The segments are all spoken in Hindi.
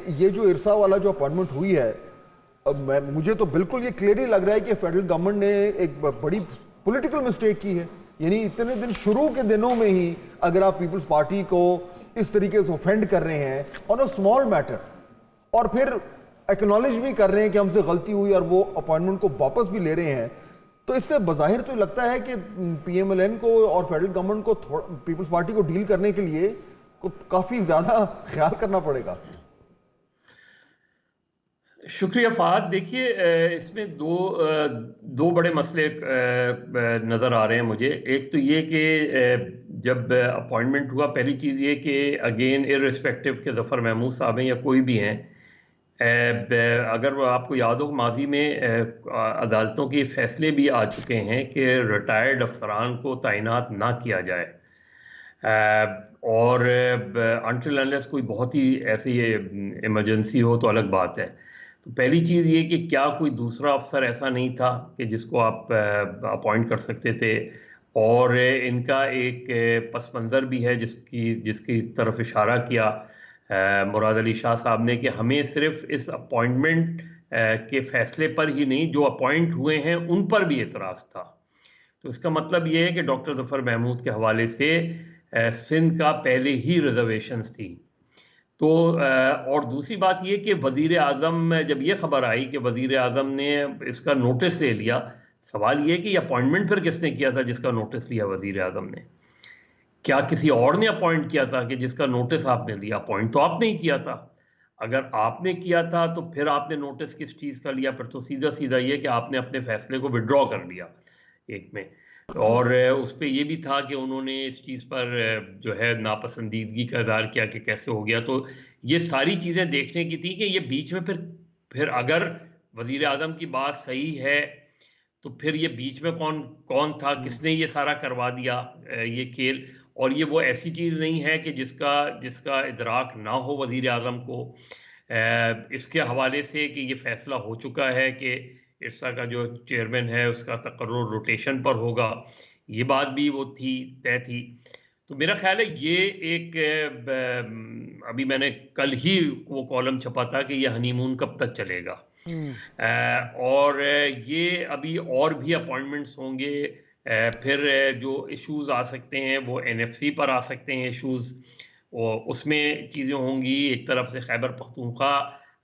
ये जो इरसा वाला जो अपॉइंटमेंट हुई है, मुझे तो बिल्कुल ये क्लियरली लग रहा है कि फेडरल गवर्नमेंट ने एक बड़ी पॉलिटिकल मिस्टेक की है। यानी इतने दिन, शुरू के दिनों में ही अगर आप पीपल्स पार्टी को इस तरीके से ऑफेंड कर रहे हैं ऑन अ स्मॉल मैटर, और फिर एक्नॉलेज भी कर रहे हैं कि हमसे गलती हुई और वो अपॉइंटमेंट को वापस भी ले रहे हैं, तो इससे बज़ाहिर तो लगता है कि पीएमएलएन को और फेडरल गवर्नमेंट को पीपल्स पार्टी को डील करने के लिए काफ़ी ज़्यादा ख्याल करना पड़ेगा। शुक्रिया फहद। देखिए, इसमें दो बड़े मसले नज़र आ रहे हैं मुझे। एक तो ये कि जब अपॉइंटमेंट हुआ, पहली चीज़ ये कि अगेन इर्रिस्पेक्टिव के ज़फ़र महमूद साहब हैं या कोई भी हैं, अगर आपको याद हो माजी में अदालतों के फैसले भी आ चुके हैं कि रिटायर्ड अफसरान को तैनात ना किया जाए, और अनटिल अनलेस कोई बहुत ही ऐसी इमरजेंसी हो तो अलग बात है। तो पहली चीज़ ये कि क्या कोई दूसरा अफसर ऐसा नहीं था कि जिसको आप अपॉइंट कर सकते थे, और इनका एक पस मंज़र भी है जिसकी तरफ इशारा किया मुराद अली शाह साहब ने, कि हमें सिर्फ इस अपॉइंटमेंट के फैसले पर ही नहीं, जो अपॉइंट हुए हैं उन पर भी एतराज़ था। तो इसका मतलब ये है कि डॉक्टर ज़फ़र महमूद के हवाले से सिंध का पहले ही रिजर्वेशंस थी। तो और दूसरी बात ये कि वज़ीर आज़म, जब ये खबर आई कि वज़ीर आज़म ने इसका नोटिस ले लिया, सवाल ये कि अपॉइंटमेंट फिर किसने किया था जिसका नोटिस लिया वज़ीर आज़म ने? क्या किसी और ने अपॉइंट किया था कि जिसका नोटिस आपने लिया? अपॉइंट तो आपने ही किया था। अगर आपने किया था तो फिर आपने नोटिस किस चीज़ का लिया? फिर तो सीधा सीधा ये कि आपने अपने फैसले को विड्रॉ कर लिया एक में। और उस पे ये भी था कि उन्होंने इस चीज़ पर जो है नापसंदीदगी का इज़हार किया कि कैसे हो गया। तो ये सारी चीज़ें देखने की थी कि ये बीच में फिर अगर वज़ीर आज़म की बात सही है, तो फिर ये बीच में कौन कौन था, किसने ये सारा करवा दिया ये खेल? और ये वो ऐसी चीज़ नहीं है कि जिसका इदराक ना हो वज़ीर आज़म को। इसके हवाले से कि ये फ़ैसला हो चुका है कि इरसा का जो चेयरमैन है उसका तकर्रुर रोटेशन पर होगा, ये बात भी वो तय थी। तो मेरा ख़्याल है ये एक अभी मैंने कल ही वो कॉलम छपा था कि ये हनीमून कब तक चलेगा। और ये अभी और भी अपॉइंटमेंट्स होंगे। फिर जो इश्यूज आ सकते हैं वो एनएफसी पर आ सकते हैं इश्यूज, और उसमें चीज़ें होंगी। एक तरफ से खैबर पख्तूनख्वा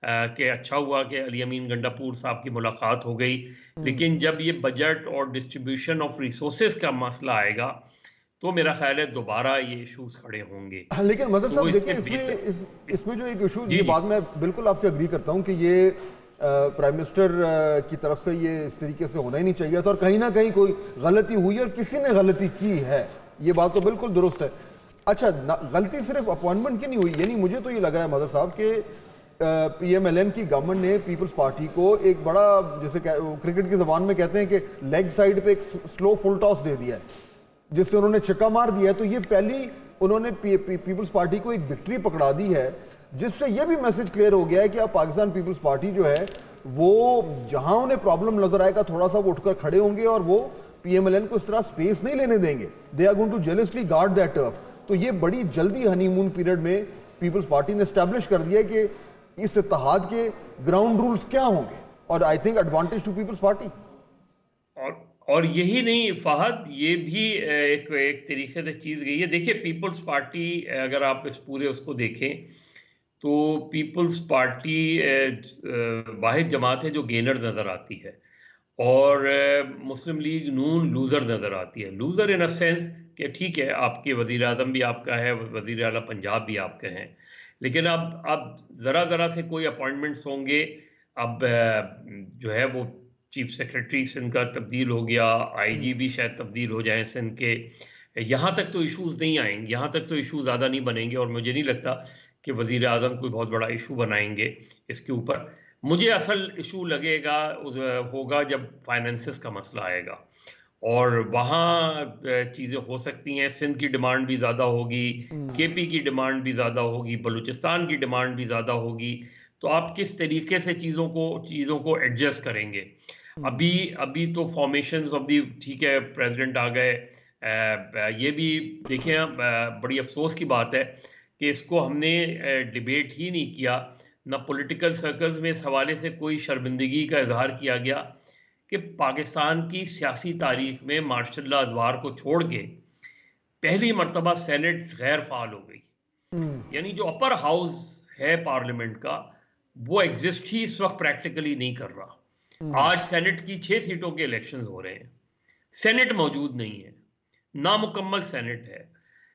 के अच्छा हुआ कि अली अमीन गंडापुर साहब की मुलाकात हो गई, लेकिन जब ये बजट और डिस्ट्रीब्यूशन ऑफ रिसोर्सेज का मसला आएगा तो मेरा ख्याल है दोबारा ये इश्यूज खड़े होंगे। हाँ, लेकिन मजहर तो साहब इससे देखिए, इसमें जो एक इशू, जी ये जी बात मैं बिल्कुल आपसे अग्री करता हूँ कि ये प्राइम मिनिस्टर की तरफ से ये इस तरीके से होना ही नहीं चाहिए था, और कहीं ना कहीं कोई गलती हुई और किसी ने गलती की है, ये बात तो बिल्कुल दुरुस्त है। अच्छा, गलती सिर्फ अपॉइंटमेंट की नहीं हुई, यानी मुझे तो ये लग रहा है मदर साहब कि पीएमएलएन की गवर्नमेंट ने पीपल्स पार्टी को एक बड़ा, जैसे क्रिकेट की जबान में कहते हैं कि लेग साइड पे एक स्लो फुल टॉस दे दिया है, जिससे उन्होंने छक्का मार दिया। तो ये पहली उन्होंने पीपल्स पार्टी को एक विक्ट्री पकड़ा दी है, जिससे ये भी मैसेज क्लियर हो गया है कि अब पाकिस्तान पीपल्स पार्टी जो है वो जहां उन्हें प्रॉब्लम नजर आएगा थोड़ा सा वो उठकर खड़े होंगे, और वो पीएमएलएन को इस तरह स्पेस नहीं लेने देंगे। They are going to jealously guard that turf. तो ये बड़ी जल्दी हनीमून पीरियड में पीपल्स पार्टी ने एस्टैब्लिश कर दिया कि इस इत्तेहाद के ग्राउंड रूल्स क्या होंगे, और I think advantage to peoples party. और यही नहीं फहद, ये भी एक तरीके से चीज़ गई है। देखिए, पीपल्स पार्टी अगर आप इस पूरे उसको देखें तो पीपल्स पार्टी वाहिद जमात है जो गेनर नज़र आती है, और मुस्लिम लीग नून लूज़र नज़र आती है। लूज़र इन अ सेंस कि ठीक है, आपके वज़ीर आज़म भी आपका है, वज़ीर आला पंजाब भी आपके हैं, लेकिन अब ज़रा से कोई अपॉइंटमेंट्स होंगे। अब जो है वो चीफ सेक्रेटरी सिंध का तब्दील हो गया, आईजी भी शायद तब्दील हो जाए सिंध के। यहाँ तक तो इश्यूज नहीं आएंगे, यहाँ तक तो इशू ज़्यादा नहीं बनेंगे, और मुझे नहीं लगता कि वज़ीर आज़म कोई बहुत बड़ा इशू बनाएंगे इसके ऊपर। मुझे असल इशू लगेगा होगा जब फाइनेंसेस का मसला आएगा, और वहाँ चीज़ें हो सकती हैं। सिंध की डिमांड भी ज़्यादा होगी, केपी की डिमांड भी ज़्यादा होगी, बलूचिस्तान की डिमांड भी ज़्यादा होगी। तो आप किस तरीके से चीज़ों को एडजस्ट करेंगे? अभी अभी तो फॉर्मेशंस ऑफ दी, ठीक है, प्रेसिडेंट आ गए। ये भी देखें, बड़ी अफसोस की बात है कि इसको हमने डिबेट ही नहीं किया। ना पॉलिटिकल सर्कल्स में इस हवाले से कोई शर्मिंदगी का इजहार किया गया कि पाकिस्तान की सियासी तारीख में मार्शल लॉ अदवार को छोड़ के पहली मर्तबा सेनेट गैर फाल हो गई। यानी जो अपर हाउस है पार्लियामेंट का, वो एग्जिस्ट ही इस वक्त प्रैक्टिकली नहीं कर रहा। आज सेनेट की 6 सीटों के इलेक्शंस हो रहे हैं, सेनेट मौजूद नहीं है, नामुकम्मल सेनेट है।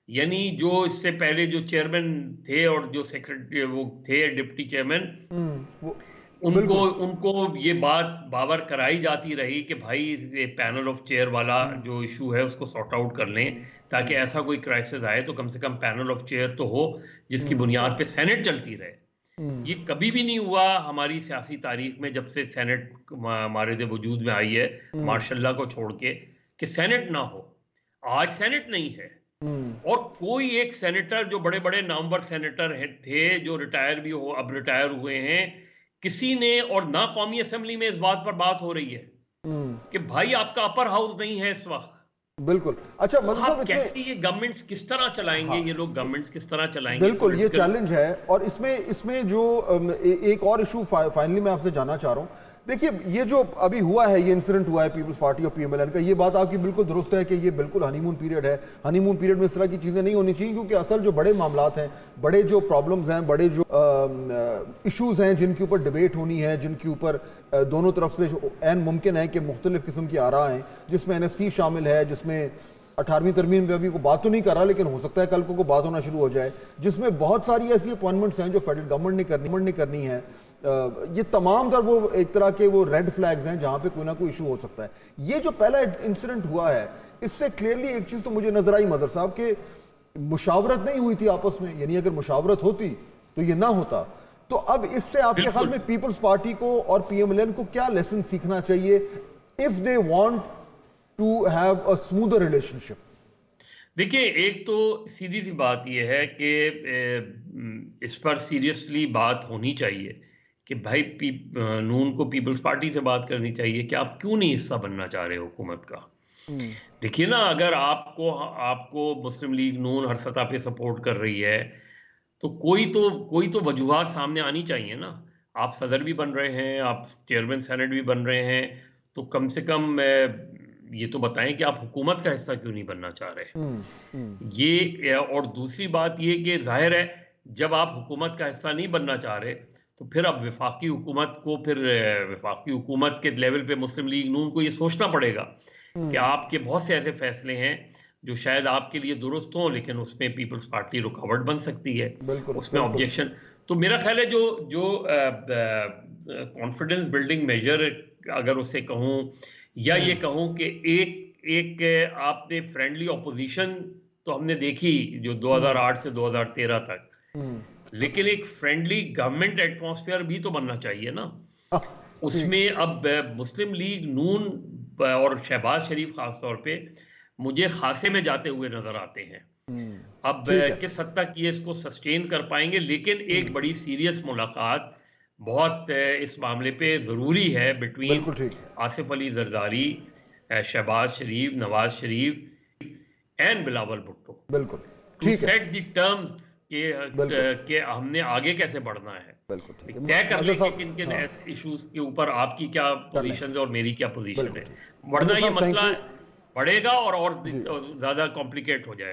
यानी जो इससे पहले जो चेयरमैन थे और जो सेक्रेटरी वो थे डिप्टी चेयरमैन, उनको ये बात बावर कराई जाती रही कि भाई ये पैनल ऑफ चेयर वाला जो इशू है उसको सॉर्ट आउट कर लें, ताकि ऐसा कोई क्राइसिस आए तो कम से कम पैनल ऑफ चेयर तो हो जिसकी बुनियाद पे सेनेट चलती रहे। ये कभी भी नहीं हुआ हमारी सियासी तारीख में, जब से सेनेट हमारे वजूद में आई है मार्शल लॉ को छोड़ के, कि सेनेट ना हो। आज सेनेट नहीं है, और कोई एक सेनेटर, जो बड़े बड़े नामवर सेनेटर थे जो रिटायर भी हो, अब रिटायर हुए हैं, किसी ने, और ना कौमी असेंबली में इस बात पर बात हो रही है कि भाई आपका अपर हाउस नहीं है इस वक्त। बिल्कुल। अच्छा, मतलब कैसे ये गवर्नमेंट्स किस तरह चलाएंगे? हाँ, ये लोग गवर्नमेंट्स किस तरह चलाएंगे? बिल्कुल, ये चैलेंज है। और इसमें जो एक और इशू फाइनली मैं आपसे जानना चाह रहा हूं। देखिए, ये जो अभी हुआ है, ये इंसिडेंट हुआ है पीपल्स पार्टी और पीएमएलएन का, ये बात आपकी बिल्कुल दुरुस्त है कि ये बिल्कुल हनीमून पीरियड है। हनीमून पीरियड में इस तरह की चीज़ें नहीं होनी चाहिए, क्योंकि असल जो बड़े मामलात हैं, बड़े जो प्रॉब्लम्स हैं, बड़े जो इशूज़ हैं जिनके ऊपर डिबेट होनी है, जिनके ऊपर दोनों तरफ से एन मुमकिन है कि मुख्तलिफ किस्म की आरा हैं, जिसमें NFC शामिल है, जिसमें 18वीं तरमीम पे अभी को बात तो नहीं कर रहा, लेकिन हो सकता है कल को बात होना शुरू हो जाए, जिसमें बहुत सारी ऐसी अपॉइंटमेंट्स हैं जो फेडरल गवर्नमेंट ने करनी है। ये तमाम तर वो एक तरह के वो रेड फ्लैग्स हैं जहां पे कोई ना कोई इशू हो सकता है। ये जो पहला इंसिडेंट हुआ है, इससे क्लियरली एक चीज तो मुझे नजर आई मजहर साहब, के मुशावरत नहीं हुई थी आपस में। यानी अगर मुशावरत होती तो ये ना होता। तो अब इससे आपके ख्याल में पीपल्स पार्टी को और पीएमएलएन को क्या लेसन सीखना चाहिए if they want to have a smoother relationship? देखिए, एक तो सीधी सी बात यह है कि इस पर सीरियसली बात होनी चाहिए कि भाई नून को पीपल्स पार्टी से बात करनी चाहिए कि आप क्यों नहीं हिस्सा बनना चाह रहे हो हुकूमत का। देखिए ना, अगर आपको मुस्लिम लीग नून हर सतह पे सपोर्ट कर रही है, तो कोई तो वजूहात सामने आनी चाहिए ना। आप सदर भी बन रहे हैं, आप चेयरमैन सेनेट भी बन रहे हैं, तो कम से कम ये तो बताएं कि आप हुकूमत का हिस्सा क्यों नहीं बनना चाह रहे। ये, और दूसरी बात ये कि जाहिर है जब आप हुकूमत का हिस्सा नहीं बनना चाह रहे, तो फिर अब वफाकी हुकूमत के लेवल पे मुस्लिम लीग नून को ये सोचना पड़ेगा कि आपके बहुत से ऐसे फैसले हैं जो शायद आपके लिए दुरुस्त हों, लेकिन उसमें पीपल्स पार्टी रुकावट बन सकती है, उसमें ऑब्जेक्शन। तो मेरा ख्याल है जो कॉन्फिडेंस बिल्डिंग मेजर अगर उसे कहूँ, या ये कहूँ कि एक आपने फ्रेंडली ऑपोजिशन तो हमने देखी जो 2008 से 2013 तक, लेकिन एक फ्रेंडली गवर्नमेंट एटमॉस्फेयर भी तो बनना चाहिए ना। उसमें अब मुस्लिम लीग नून और शहबाज शरीफ खास तौर पे मुझे खासे में जाते हुए नजर आते हैं। अब किस हद तक ये इसको सस्टेन कर पाएंगे, लेकिन एक बड़ी सीरियस मुलाकात बहुत इस मामले पे जरूरी है बिटवीन आसिफ अली जरदारी, शहबाज शरीफ, नवाज शरीफ एंड बिलावल भुट्टो। बिल्कुल ठीक है, सेट द टर्म्स के हमने आगे कैसे बढ़ना है, तय कर लेंगे किन किन इश्यूज के ऊपर आपकी क्या पोजीशन है और मेरी क्या पोजीशन है, वरना ये मसला बढ़ेगा और ज्यादा कॉम्प्लिकेट हो जाएगा।